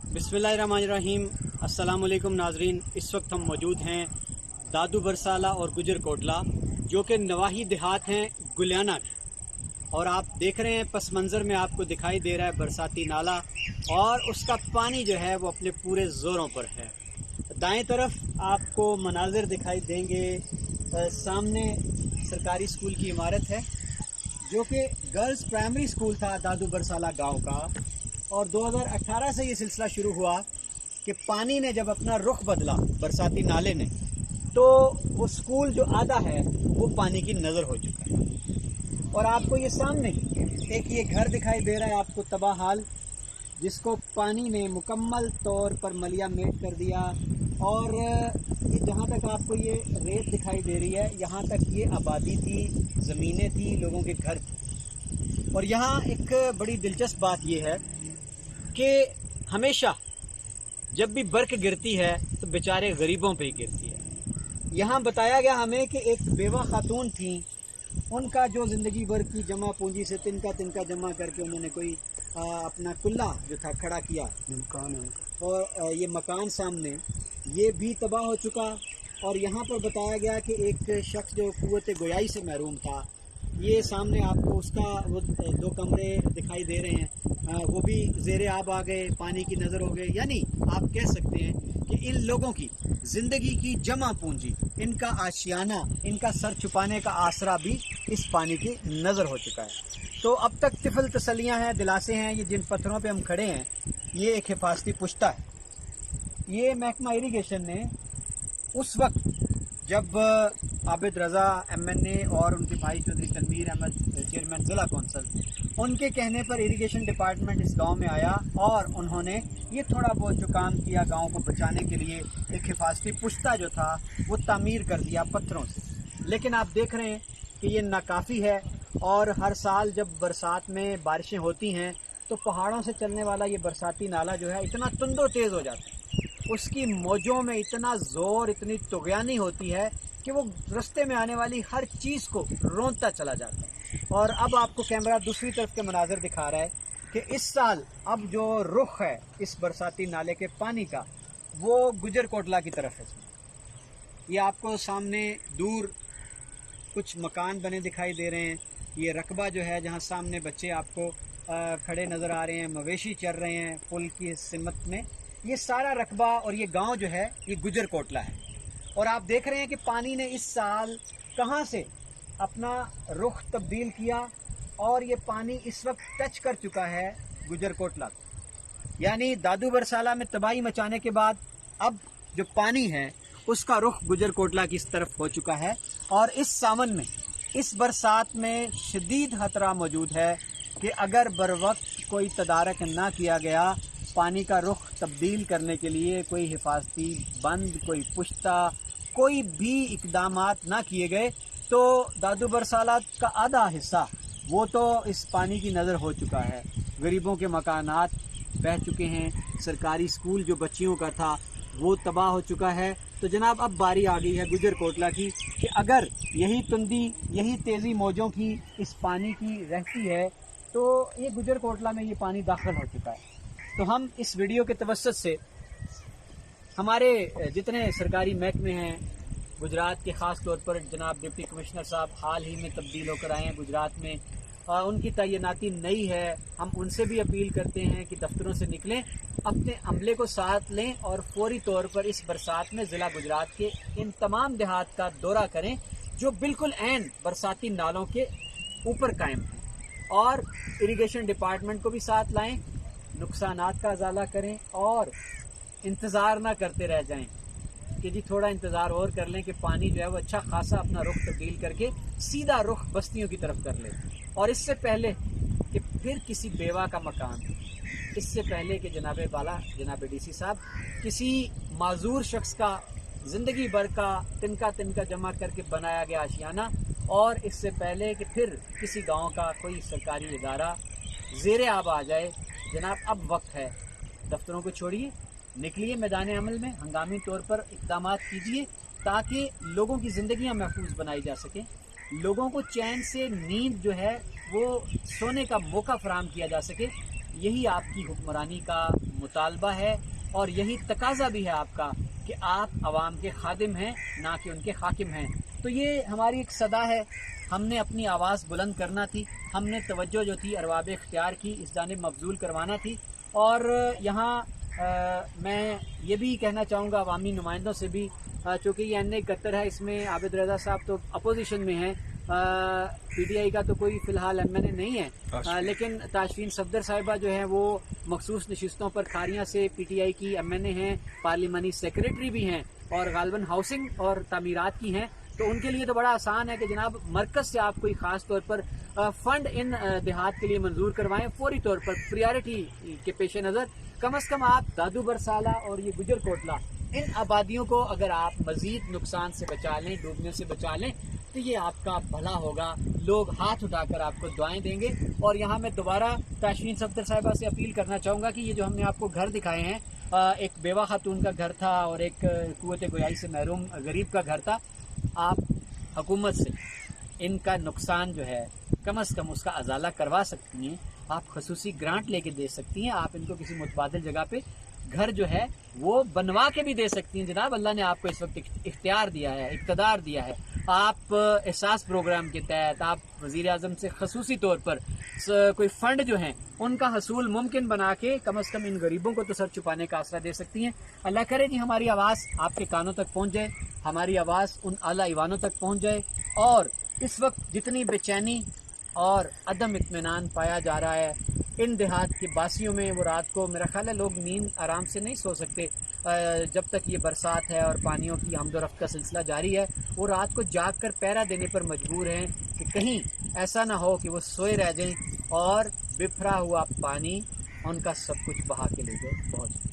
बिस्मिल्लाहिर्रहमानिर्रहीम। अस्सलाम वालेकुम नाजरीन। इस वक्त हम मौजूद हैं दादू बरसाला और गुजर कोटला, जो कि नवाही देहात हैं गुलियाना के। और आप देख रहे हैं पस मंज़र में आपको दिखाई दे रहा है बरसाती नाला, और उसका पानी जो है वो अपने पूरे ज़ोरों पर है। दाएं तरफ आपको मनाजिर दिखाई देंगे, सामने सरकारी स्कूल की इमारत है जो कि गर्ल्स प्राइमरी स्कूल था दादू बरसाला गांव का। और 2018 से ये सिलसिला शुरू हुआ कि पानी ने जब अपना रुख बदला बरसाती नाले ने, तो वो स्कूल जो आधा है वो पानी की नज़र हो चुका है। और आपको ये सामने एक ये घर दिखाई दे रहा है आपको तबाह हाल, जिसको पानी ने मुकम्मल तौर पर मलिया मेट कर दिया। और ये जहाँ तक आपको ये रेत दिखाई दे रही है, यहाँ तक ये आबादी थी, ज़मीनें थी, लोगों के घर थे। और यहाँ एक बड़ी दिलचस्प बात ये है कि हमेशा जब भी बर्फ़ गिरती है तो बेचारे गरीबों पे ही गिरती है। यहाँ बताया गया हमें कि एक बेवा खातून थी, उनका जो ज़िंदगी भर की जमा पूंजी से तिनका जमा करके उन्होंने कोई अपना कुल्ला जो था खड़ा किया, मकान है उनका, और ये मकान सामने ये भी तबाह हो चुका। और यहाँ पर बताया गया कि एक शख्स जो कुव्वत गोयाई से महरूम था, ये सामने आपको उसका वो 2 कमरे दिखाई दे रहे हैं, वो भी ज़ेरे आब आ गए, पानी की नज़र हो गए। यानी आप कह सकते हैं कि इन लोगों की ज़िंदगी की जमा पूंजी, इनका आशियाना, इनका सर छुपाने का आसरा भी इस पानी की नज़र हो चुका है। तो अब तक तिफल तसलियाँ हैं, दिलासे हैं। ये जिन पत्थरों पे हम खड़े हैं, ये एक हिफाजती पुश्ता है। ये महकमा इरीगेशन ने उस वक्त जब आबिद रज़ा MNA और उनके भाई चौधरी तनवीर अहमद चेयरमैन ज़िला कौंसल, उनके कहने पर इरिगेशन डिपार्टमेंट इस गांव में आया और उन्होंने ये थोड़ा बहुत जो काम किया गांव को बचाने के लिए, एक हिफाजती पुश्ता जो था वो तामीर कर दिया पत्थरों से। लेकिन आप देख रहे हैं कि ये नाकाफ़ी है। और हर साल जब बरसात में बारिशें होती हैं तो पहाड़ों से चलने वाला ये बरसाती नाला जो है इतना तुंदो तेज़ हो जाता है, उसकी मौजों में इतना ज़ोर, इतनी तुग़यानी होती है कि वो रास्ते में आने वाली हर चीज़ को रोंदता चला जाता है। और अब आपको कैमरा दूसरी तरफ के मनाज़र दिखा रहा है कि इस साल अब जो रुख है इस बरसाती नाले के पानी का, वो गुजर कोटला की तरफ है। ये आपको सामने दूर कुछ मकान बने दिखाई दे रहे हैं। ये रकबा जो है जहाँ सामने बच्चे आपको खड़े नज़र आ रहे हैं, मवेशी चर रहे हैं पुल की सिमत में, ये सारा रकबा और ये गांव जो है ये गुजर कोटला है। और आप देख रहे हैं कि पानी ने इस साल कहां से अपना रुख तब्दील किया, और ये पानी इस वक्त टच कर चुका है गुजर कोटला। यानी दादू बरसाला में तबाही मचाने के बाद अब जो पानी है उसका रुख गुजर कोटला की इस तरफ हो चुका है। और इस सावन में, इस बरसात में शदीद खतरा मौजूद है कि अगर बर वक्त कोई तदारक ना किया गया, पानी का रुख तब्दील करने के लिए कोई हिफाजती बंद, कोई पुश्ता, कोई भी इकदामात ना किए गए, तो दादू बरसाला का आधा हिस्सा वो तो इस पानी की नज़र हो चुका है। गरीबों के मकानात बह चुके हैं, सरकारी स्कूल जो बच्चियों का था वो तबाह हो चुका है। तो जनाब अब बारी आ गई है गुजर कोटला की कि अगर यही तुंदी, यही तेज़ी मौजों की इस पानी की रहती है तो ये गुजर कोटला में ये पानी दाखिल हो चुका है। तो हम इस वीडियो के तवस्सुत से हमारे जितने सरकारी महकमे हैं गुजरात के, ख़ास तौर पर जनाब डिप्टी कमिश्नर साहब हाल ही में तब्दील होकर आए हैं गुजरात में, उनकी तैनाती नई है। हम उनसे भी अपील करते हैं कि दफ्तरों से निकलें, अपने अमले को साथ लें और फौरी तौर पर इस बरसात में ज़िला गुजरात के इन तमाम देहात का दौरा करें जो बिल्कुल ऐन बरसाती नालों के ऊपर कायम हैं, और इरिगेशन डिपार्टमेंट को भी साथ लाएं, नुकसानात का अजाला करें और इंतज़ार ना करते रह जाएं कि जी थोड़ा इंतज़ार और कर लें कि पानी जो है वो अच्छा खासा अपना रुख तब्दील करके सीधा रुख बस्तियों की तरफ कर ले। और इससे पहले कि फिर किसी बेवा का मकान, इससे पहले कि जनाब वाला, जनाब DC साहब, किसी माजूर शख्स का ज़िंदगी भर का तिनका जमा करके बनाया गया आशियाना, और इससे पहले कि फिर किसी गांव का कोई सरकारी इदारा ज़ेरे आब आ जाए, जनाब अब वक्त है। दफ्तरों को छोड़िए, निकलिए मैदान अमल में, हंगामी तौर पर इक़दामात कीजिए ताकि लोगों की ज़िंदगियाँ महफूज बनाई जा सकें, लोगों को चैन से नींद जो है वो सोने का मौका फराहम किया जा सके। यही आपकी हुक्मरानी का مطالبہ ہے اور یہی تقاضا بھی ہے آپ کا کہ آپ عوام کے خادم ہیں نہ کہ ان کے حاکم ہیں. تو یہ ہماری ایک صدا ہے. ہم نے اپنی آواز بلند کرنا تھی, ہم نے توجہ جو تھی ارباب اختیار کی اس جانب مبذول کروانا تھی. اور یہاں میں یہ بھی کہنا چاہوں گا عوامی نمائندوں سے بھی, چونکہ یہ N71 ہے, اس میں عابد رضا صاحب تو اپوزیشن میں ہیں, پی ٹی آئی کا تو کوئی فی الحال M نہیں ہے, لیکن تاشفین صفدر صاحبہ جو ہیں وہ مخصوص نشستوں پر کھاریاں سے پی ٹی آئی کی M ہیں, پارلیمانی سیکریٹری بھی ہیں اور غالباً ہاؤسنگ اور تعمیرات کی ہیں. تو ان کے لیے تو بڑا آسان ہے کہ جناب مرکز سے آپ کوئی خاص طور پر فنڈ ان دیہات کے لیے منظور کروائیں, فوری طور پر پریارٹی کے پیش نظر. کم از کم آپ دادو برسالہ اور یہ گجر کوٹلا ان آبادیوں کو اگر آپ مزید نقصان سے بچا لیں, ڈوبنے سے بچا لیں, تو یہ آپ کا بھلا ہوگا. لوگ ہاتھ اٹھا کر آپ کو دعائیں دیں گے. اور یہاں میں دوبارہ تاشفین صفدر صاحبہ سے اپیل کرنا چاہوں گا کہ یہ جو ہم نے آپ کو گھر دکھائے ہیں, ایک بیوہ خاتون کا گھر تھا اور ایک قوت گویائی سے محروم غریب کا گھر تھا, آپ حکومت سے ان کا نقصان جو ہے کم از کم اس کا ازالہ کروا سکتی ہیں. آپ خصوصی گرانٹ لے کے دے سکتی ہیں, آپ ان کو کسی متبادل جگہ پہ گھر جو ہے وہ بنوا کے بھی دے سکتی ہیں. جناب اللہ نے آپ کو اس وقت اختیار دیا ہے, اقتدار دیا ہے. آپ احساس پروگرام کے تحت آپ وزیر اعظم سے خصوصی طور پر کوئی فنڈ جو ہیں ان کا حصول ممکن بنا کے کم از کم ان غریبوں کو تو سر چھپانے کا آسرا دے سکتی ہیں. اللہ کرے کہ ہماری آواز آپ کے کانوں تک پہنچ جائے, ہماری آواز ان اعلیٰ ایوانوں تک پہنچ جائے. اور اس وقت جتنی بے چینی اور عدم اطمینان پایا جا رہا ہے ان دیہات کے باسیوں میں, وہ رات کو میرا خیال ہے لوگ نیند آرام سے نہیں سو سکتے جب تک یہ برسات ہے اور پانیوں کی آمد و رفت کا سلسلہ جاری ہے. وہ رات کو جاگ کر پہرا دینے پر مجبور ہیں کہ کہیں ایسا نہ ہو کہ وہ سوئے رہ جائیں اور بفرا ہوا پانی ان کا سب کچھ بہا کے لے جائے. بہت